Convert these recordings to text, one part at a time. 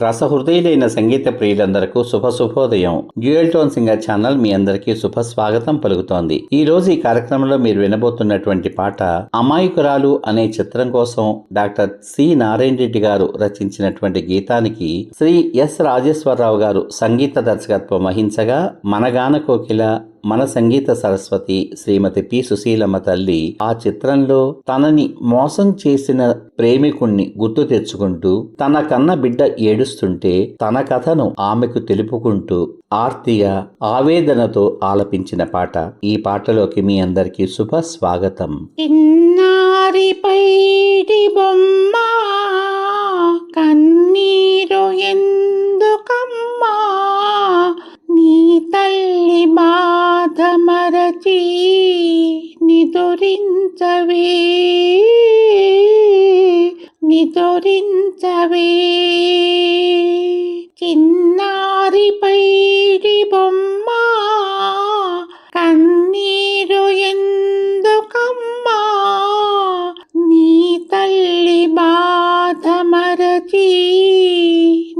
రసహృదయులైన సంగీత ప్రియులందరకు శుభోదయం. Dual tone singer channel మీ అందరికీ శుభ స్వాగతం పలుకుతోంది. ఈ రోజు ఈ కార్యక్రమంలో మీరు వినబోతున్నటువంటి పాట అమాయకురాలు అనే చిత్రం కోసం డాక్టర్ సి నారాయణ రెడ్డి గారు రచించినటువంటి గీతానికి శ్రీ ఎస్ రాజేశ్వరరావు గారు సంగీత దర్శకత్వం వహించగా మనగాన కోకిల మన సంగీత సరస్వతి శ్రీమతి పి సుశీలమ్మ తల్లి ఆ చిత్రంలో తనని మోసం చేసిన ప్రేమికుణ్ణి గుర్తు తెచ్చుకుంటూ తన కన్న బిడ్డ ఏడుస్తుంటే తన కథను ఆమెకు తెలుపుకుంటూ ఆర్తిగా ఆవేదనతో ఆలపించిన పాట. ఈ పాటలోకి మీ అందరికీ శుభ స్వాగతం. చిన్నారి పైడి బొమ్మ కన్నీరు ఎందుకమ్మా, నీ తల్లి బాధ మరచి నిదురించవే నిదురించవే. చిన్నారి పైడి బొమ్మ కన్నీరు ఎందుకమ్మా, నీ తల్లి బాధ మరచి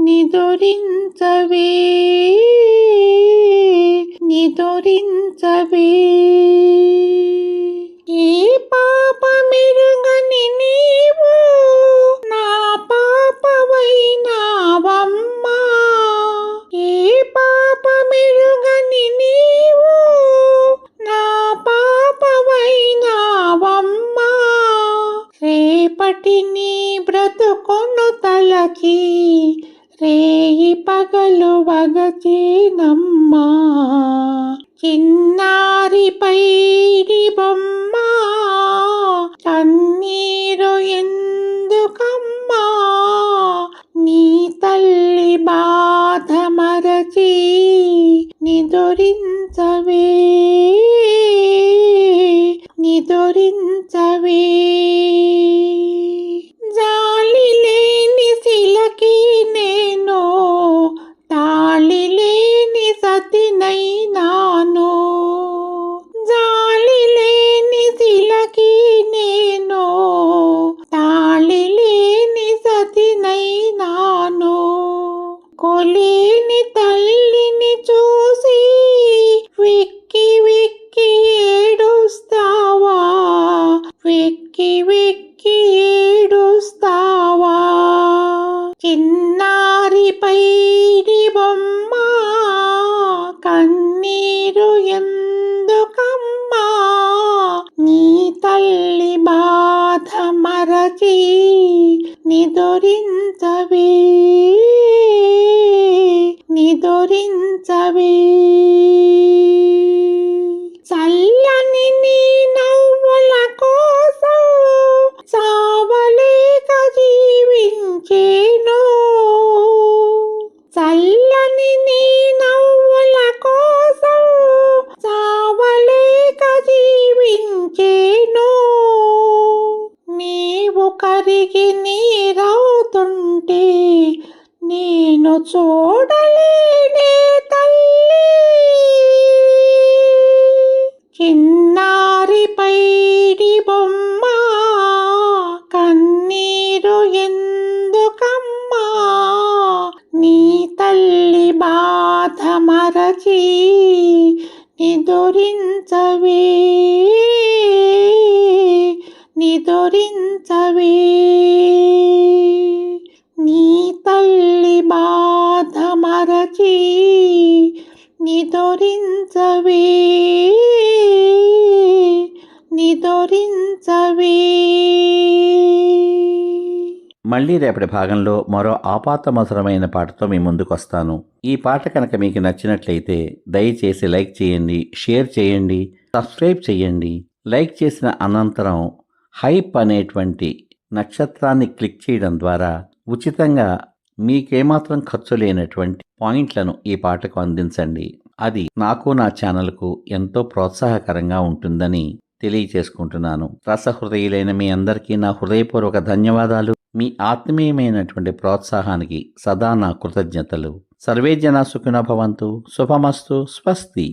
నిదురించవే నిదురించవే. ఏ పాప మెరుగని నీవు నా పాపవైనావమ్మా, ఏ పాప మెరుగని నీవు నా పాపవైనావమ్మా, రేపటి నీ బ్రతుకొను తలచి రేయి పగలు వగచేనమ్మా. చిన్నారి పైడి బొమ్మ కన్నీరు ఎందుకమ్మా, నీ తల్లి బాధ మరచి నిదురించవే నిదురించవే. జాలి లేని శిలకి నేను తాళి లేని సతినైనాను, జాలి లేని శిలకి నేను తాళి లేని సతినైనాను. కొలేని తల్లిని చూసి వెక్కి వెక్కి ఏడుస్తావా, వెక్కి వెక్కి ఏడుస్తావా. చిన్నారి పైడి బొమ్మ కన్నీరు ఎందుకమ్మా, నీ తల్లి బాధ మరచి నిదురించవే నిదురించవే. చల్లని నీ నవ్వుల కోసం చావలేక జీవించేను, చల్లని నీ నవ్వుల కోసం చావలేక జీవించేను. నీవు కరిగి నీరవుతుంటే నేను చూడలేనే తల్లి. చిన్నారి పైడి బొమ్మ కన్నీరు ఎందుకమ్మా, నీ తల్లి బాధ మరచి నిదురించవే నిదురించవే. నీ తల్లి బాధ మరచి నిదురించవే నిదురించవే. మళ్ళీ రేపటి భాగంలో మరో ఆపాతమధురమైన పాటతో మీ ముందుకు వస్తాను. ఈ పాట కనుక మీకు నచ్చినట్లయితే దయచేసి లైక్ చేయండి, షేర్ చేయండి, సబ్స్క్రైబ్ చేయండి. లైక్ చేసిన అనంతరం హైప్ అనేటువంటి నక్షత్రాన్ని క్లిక్ చేయడం ద్వారా ఉచితంగా మీకేమాత్రం ఖర్చు లేనటువంటి పాయింట్లను ఈ పాటకు అందించండి. అది నాకు నా ఛానల్కు ఎంతో ప్రోత్సాహకరంగా ఉంటుందని తెలియచేసుకుంటున్నాను. రసహృదయులైన మీ అందరికీ నా హృదయపూర్వక ధన్యవాదాలు. మీ ఆత్మీయమైనటువంటి ప్రోత్సాహానికి సదా నా కృతజ్ఞతలు. సర్వే జనా సుఖినో భవంతు. శుభమస్తు. స్వస్తి.